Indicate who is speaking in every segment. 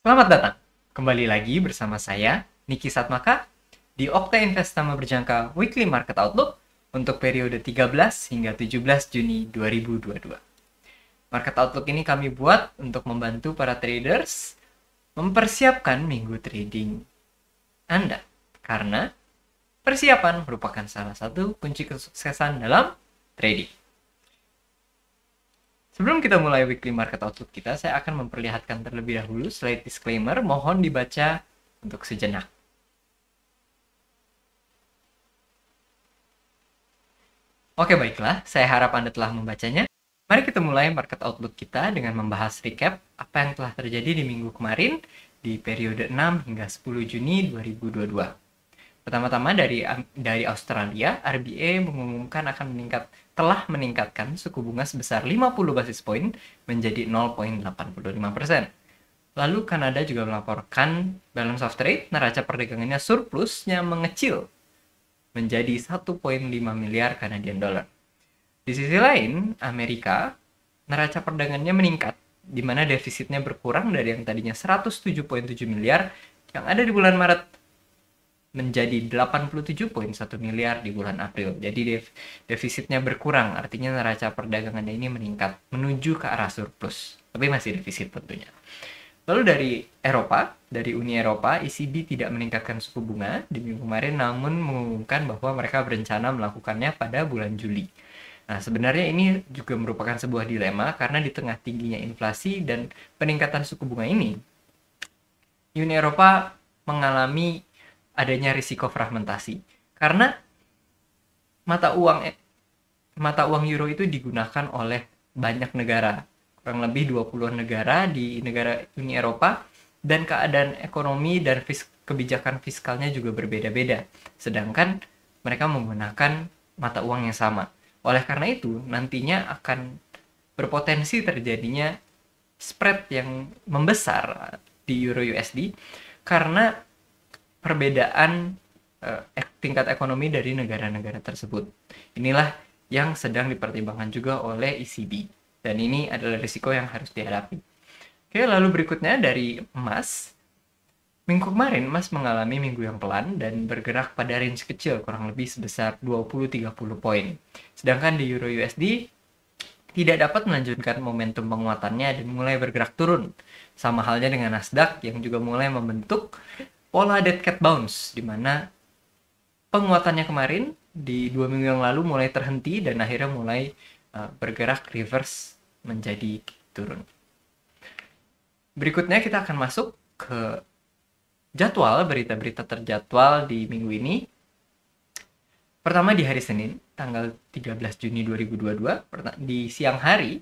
Speaker 1: Selamat datang kembali lagi bersama saya, Niki Satmaka, di Okta Investama Berjangka Weekly Market Outlook untuk periode 13 hingga 17 Juni 2022. Market Outlook ini kami buat untuk membantu para traders mempersiapkan minggu trading Anda, karena persiapan merupakan salah satu kunci kesuksesan dalam trading. Sebelum kita mulai weekly market outlook kita, saya akan memperlihatkan terlebih dahulu slide disclaimer, mohon dibaca untuk sejenak. Oke, baiklah, saya harap Anda telah membacanya. Mari kita mulai market outlook kita dengan membahas recap apa yang telah terjadi di minggu kemarin di periode 6 hingga 10 Juni 2022. Pertama-tama dari Australia, RBA mengumumkan telah meningkatkan suku bunga sebesar 50 basis poin menjadi 0,85%. Lalu Kanada juga melaporkan balance of trade, neraca perdagangannya surplusnya mengecil menjadi 1,5 miliar Canadian dollar. Di sisi lain, Amerika, neraca perdagangannya meningkat, di mana defisitnya berkurang dari yang tadinya 107,7 miliar yang ada di bulan Maret menjadi 87,1 miliar di bulan April. Jadi defisitnya berkurang, artinya neraca perdagangannya ini meningkat menuju ke arah surplus, tapi masih defisit tentunya. Lalu dari Uni Eropa, ECB tidak meningkatkan suku bunga di minggu kemarin, namun mengumumkan bahwa mereka berencana melakukannya pada bulan Juli. Nah, sebenarnya ini juga merupakan sebuah dilema karena di tengah tingginya inflasi dan peningkatan suku bunga ini, Uni Eropa mengalami adanya risiko fragmentasi karena mata uang euro itu digunakan oleh banyak negara, kurang lebih 20 negara di negara Uni Eropa, dan keadaan ekonomi dan kebijakan fiskalnya juga berbeda-beda, sedangkan mereka menggunakan mata uang yang sama. Oleh karena itu, nantinya akan berpotensi terjadinya spread yang membesar di Euro USD karena perbedaan tingkat ekonomi dari negara-negara tersebut. Inilah yang sedang dipertimbangkan juga oleh ECB. Dan ini adalah risiko yang harus dihadapi. Oke, lalu berikutnya dari emas. Minggu kemarin emas mengalami minggu yang pelan dan bergerak pada range kecil kurang lebih sebesar 20-30 poin. Sedangkan di Euro USD tidak dapat melanjutkan momentum penguatannya dan mulai bergerak turun. Sama halnya dengan Nasdaq yang juga mulai membentuk pola dead cat bounce, di mana penguatannya kemarin di 2 minggu yang lalu mulai terhenti dan akhirnya mulai bergerak reverse menjadi turun. Berikutnya kita akan masuk ke jadwal berita-berita terjadwal di minggu ini. Pertama di hari Senin, tanggal 13 Juni 2022, di siang hari,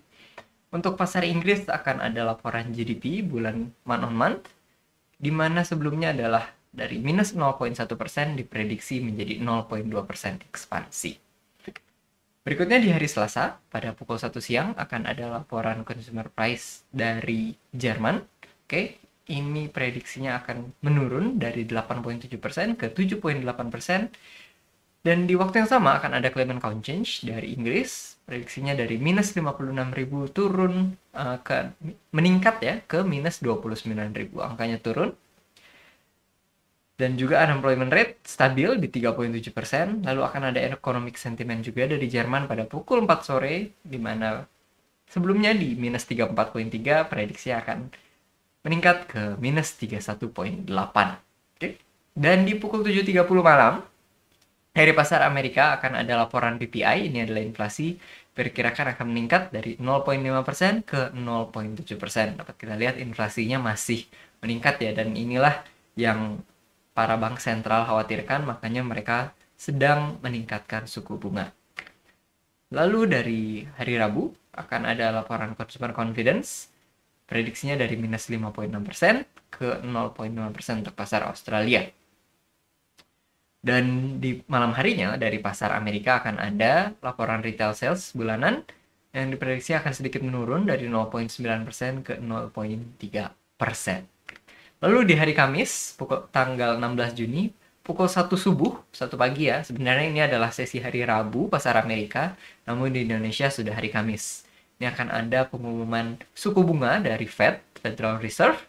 Speaker 1: untuk pasar Inggris akan ada laporan GDP bulan month on month, di mana sebelumnya adalah dari minus 0,1% diprediksi menjadi 0,2% ekspansi. Berikutnya di hari Selasa, pada pukul 1 siang akan ada laporan consumer price dari Jerman. Oke, ini prediksinya akan menurun dari 8,7% ke 7,8%. Dan di waktu yang sama akan ada claimant count change dari Inggris, prediksinya dari minus 56.000 turun meningkat ya ke minus 29.000, angkanya turun. Dan juga unemployment rate stabil di 3,7%, lalu akan ada economic sentiment juga dari Jerman pada pukul 4 sore, di mana sebelumnya di minus 34,3, prediksi akan meningkat ke minus 31,8. Oke. Dan di pukul 7.30 malam, dari pasar Amerika akan ada laporan PPI, ini adalah inflasi, perkirakan akan meningkat dari 0,5% ke 0,7%. Dapat kita lihat inflasinya masih meningkat ya, dan inilah yang para bank sentral khawatirkan, makanya mereka sedang meningkatkan suku bunga. Lalu dari hari Rabu akan ada laporan consumer confidence, prediksinya dari minus 5,6% ke 0,5% untuk pasar Australia. Dan di malam harinya dari pasar Amerika akan ada laporan retail sales bulanan yang diprediksi akan sedikit menurun dari 0,9% ke 0,3%. Lalu di hari Kamis, tanggal 16 Juni, pukul 1 subuh, 1 pagi ya, sebenarnya ini adalah sesi hari Rabu pasar Amerika, namun di Indonesia sudah hari Kamis. Ini akan ada pengumuman suku bunga dari Federal Reserve,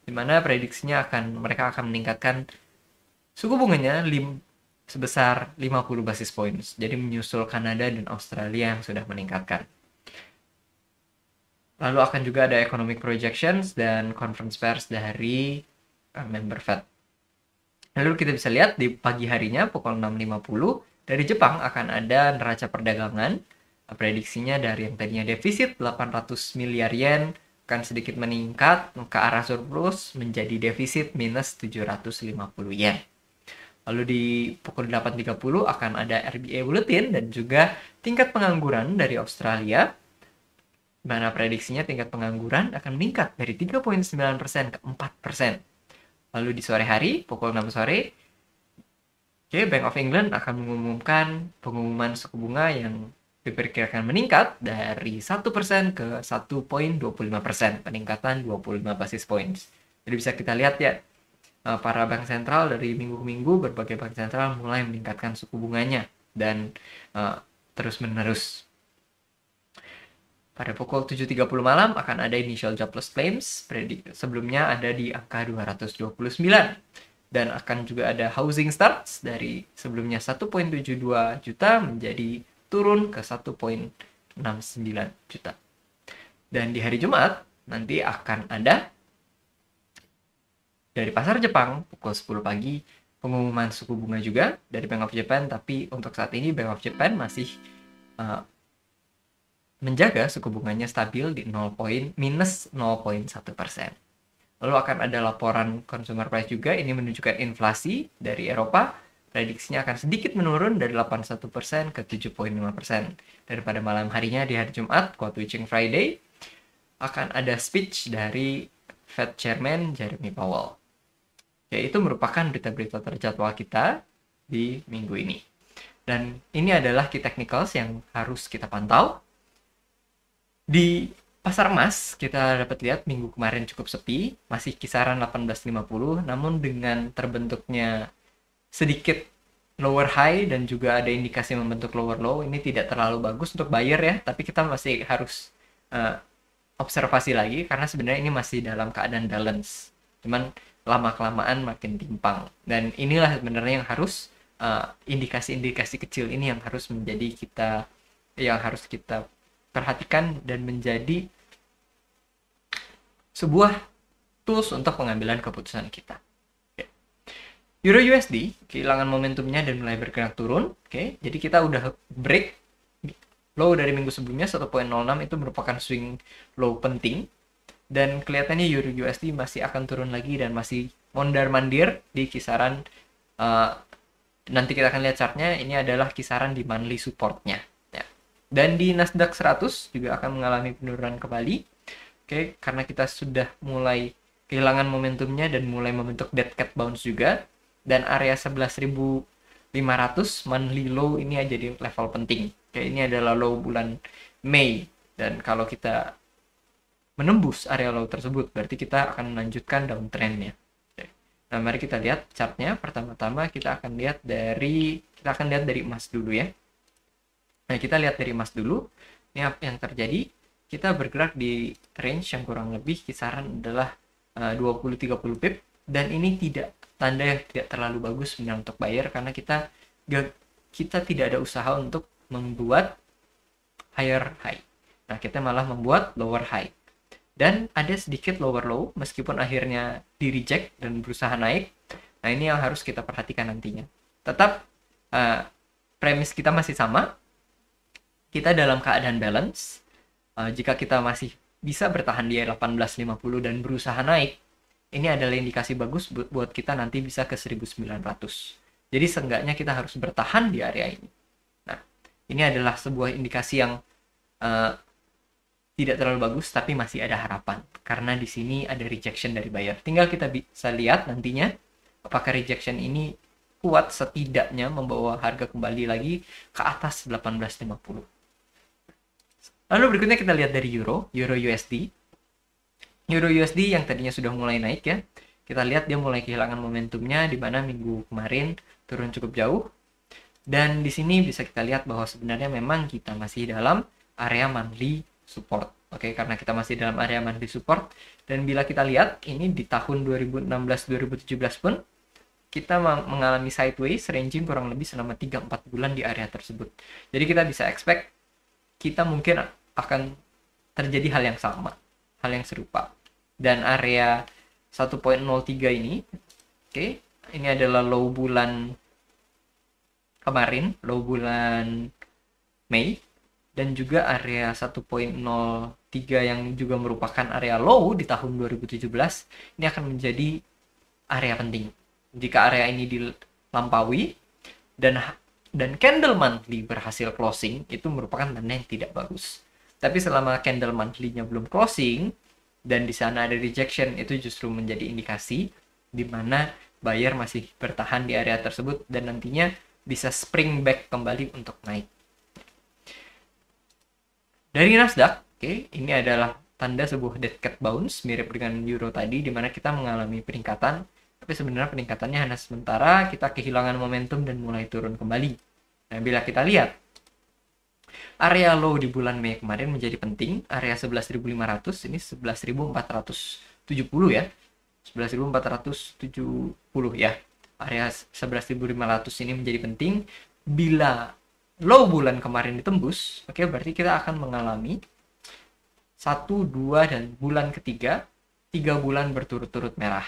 Speaker 1: di mana prediksinya mereka akan meningkatkan suku bunganya sebesar 50 basis points. Jadi menyusul Kanada dan Australia yang sudah meningkatkan. Lalu akan juga ada economic projections dan conference pers dari member Fed. Lalu kita bisa lihat di pagi harinya pukul 6.50 dari Jepang akan ada neraca perdagangan. Prediksinya dari yang tadinya defisit 800 miliar yen akan sedikit meningkat ke arah surplus menjadi defisit minus 750 yen. Lalu di pukul 8.30 akan ada RBA Bulletin dan juga tingkat pengangguran dari Australia, di mana prediksinya tingkat pengangguran akan meningkat dari 3,9% ke 4%. Lalu di sore hari, pukul 6 sore, Bank of England akan mengumumkan pengumuman suku bunga yang diperkirakan meningkat dari 1% ke 1,25%, peningkatan 25 basis points. Jadi bisa kita lihat ya, para bank sentral dari minggu ke minggu, berbagai bank sentral mulai meningkatkan suku bunganya dan terus-menerus. Pada pukul 7.30 malam akan ada initial jobless claims, sebelumnya ada di angka 229. Dan akan juga ada housing starts dari sebelumnya 1,72 juta menjadi turun ke 1,69 juta. Dan di hari Jumat nanti akan ada dari pasar Jepang pukul 10 pagi pengumuman suku bunga juga dari Bank of Japan, tapi untuk saat ini Bank of Japan masih menjaga suku bunganya stabil di minus 0,1%. Lalu akan ada laporan consumer price juga, ini menunjukkan inflasi dari Eropa. Prediksinya akan sedikit menurun dari 81% ke 7,5%. Daripada malam harinya di hari Jumat, Quote Witching Friday, akan ada speech dari Fed Chairman Jeremy Powell. Yaitu merupakan berita-berita terjadwal kita di minggu ini. Dan ini adalah key technicals yang harus kita pantau. Di pasar emas, kita dapat lihat minggu kemarin cukup sepi, masih kisaran 18.50, namun dengan terbentuknya sedikit lower high dan juga ada indikasi membentuk lower low, ini tidak terlalu bagus untuk buyer ya, tapi kita masih harus observasi lagi karena sebenarnya ini masih dalam keadaan balance. Cuman lama-kelamaan makin timpang. Dan inilah sebenarnya yang harus indikasi-indikasi kecil ini yang harus harus kita perhatikan dan menjadi sebuah tools untuk pengambilan keputusan kita. Euro USD kehilangan momentumnya dan mulai bergerak turun. Jadi kita udah break low dari minggu sebelumnya 1,06, itu merupakan swing low penting. Dan kelihatannya Euro USD masih akan turun lagi dan masih mondar-mandir di kisaran, nanti kita akan lihat chartnya, ini adalah kisaran di monthly supportnya. Dan di Nasdaq 100 juga akan mengalami penurunan kembali. Karena kita sudah mulai kehilangan momentumnya dan mulai membentuk dead cat bounce juga. Dan area 11.500 monthly low ini jadi level penting. Ini adalah low bulan Mei. Dan kalau kita menembus area low tersebut, berarti kita akan melanjutkan downtrendnya. Nah, mari kita lihat chartnya. Pertama-tama kita akan lihat dari emas dulu ya. Nah, kita lihat dari emas dulu. Ini apa yang terjadi? Kita bergerak di range yang kurang lebih kisaran adalah 20-30 pip. Dan ini tanda yang tidak terlalu bagus sebenarnya untuk buyer, karena kita tidak ada usaha untuk membuat higher high. Nah, kita malah membuat lower high. Dan ada sedikit lower low, meskipun akhirnya di reject dan berusaha naik. Nah, ini yang harus kita perhatikan nantinya. Tetap premis kita masih sama. Kita dalam keadaan balance. Jika kita masih bisa bertahan di 1850 dan berusaha naik, ini adalah indikasi bagus buat kita nanti bisa ke 1900. Jadi seenggaknya kita harus bertahan di area ini. Nah, ini adalah sebuah indikasi yang tidak terlalu bagus, tapi masih ada harapan. Karena di sini ada rejection dari buyer. Tinggal kita bisa lihat nantinya apakah rejection ini kuat setidaknya membawa harga kembali lagi ke atas 1850. Lalu berikutnya kita lihat dari Euro USD. Euro USD yang tadinya sudah mulai naik ya. Kita lihat dia mulai kehilangan momentumnya, di mana minggu kemarin turun cukup jauh. Dan di sini bisa kita lihat bahwa sebenarnya memang kita masih dalam area monthly support. Oke, karena kita masih dalam area monthly support. Dan bila kita lihat, ini di tahun 2016-2017 pun, kita mengalami sideways ranging kurang lebih selama 3-4 bulan di area tersebut. Jadi kita bisa expect, kita mungkin akan terjadi hal yang sama, hal yang serupa. Dan area 1.03 ini, oke, ini adalah low bulan kemarin, low bulan Mei, dan juga area 1.03 yang juga merupakan area low di tahun 2017, ini akan menjadi area penting. Jika area ini dilampaui dan candle monthly berhasil closing, itu merupakan tanda yang tidak bagus. Tapi selama candle monthly-nya belum closing dan di sana ada rejection, itu justru menjadi indikasi di mana buyer masih bertahan di area tersebut dan nantinya bisa spring back kembali untuk naik. Dari Nasdaq, oke, ini adalah tanda sebuah dead cat bounce mirip dengan euro tadi, di mana kita mengalami peningkatan, tapi sebenarnya peningkatannya hanya sementara, kita kehilangan momentum dan mulai turun kembali. Nah, bila kita lihat area low di bulan Mei kemarin menjadi penting, area 11.500, ini 11.470 ya, 11.470 ya, area 11.500 ini menjadi penting. Bila low bulan kemarin ditembus, oke, berarti kita akan mengalami 1, 2, dan bulan ketiga 3 bulan berturut-turut merah.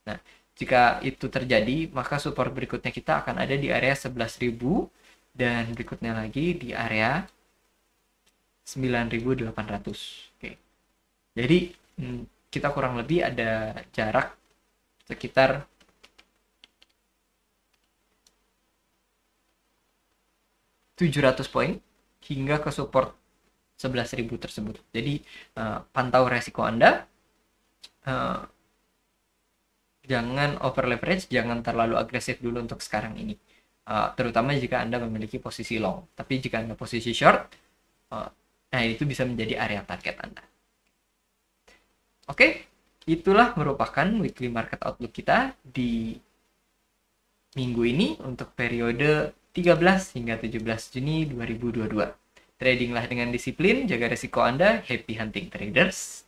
Speaker 1: Nah, jika itu terjadi, maka support berikutnya kita akan ada di area 11.000 dan berikutnya lagi di area 9.800. Oke. Jadi kita kurang lebih ada jarak sekitar 700 poin hingga ke support 11.000 tersebut. Jadi pantau resiko Anda, jangan over leverage, jangan terlalu agresif dulu untuk sekarang ini, terutama jika Anda memiliki posisi long. Tapi jika Anda posisi short, nah itu bisa menjadi area target Anda. Oke, itulah merupakan weekly market outlook kita di minggu ini untuk periode 13 hingga 17 Juni 2022. Tradinglah dengan disiplin, jaga risiko Anda, happy hunting traders.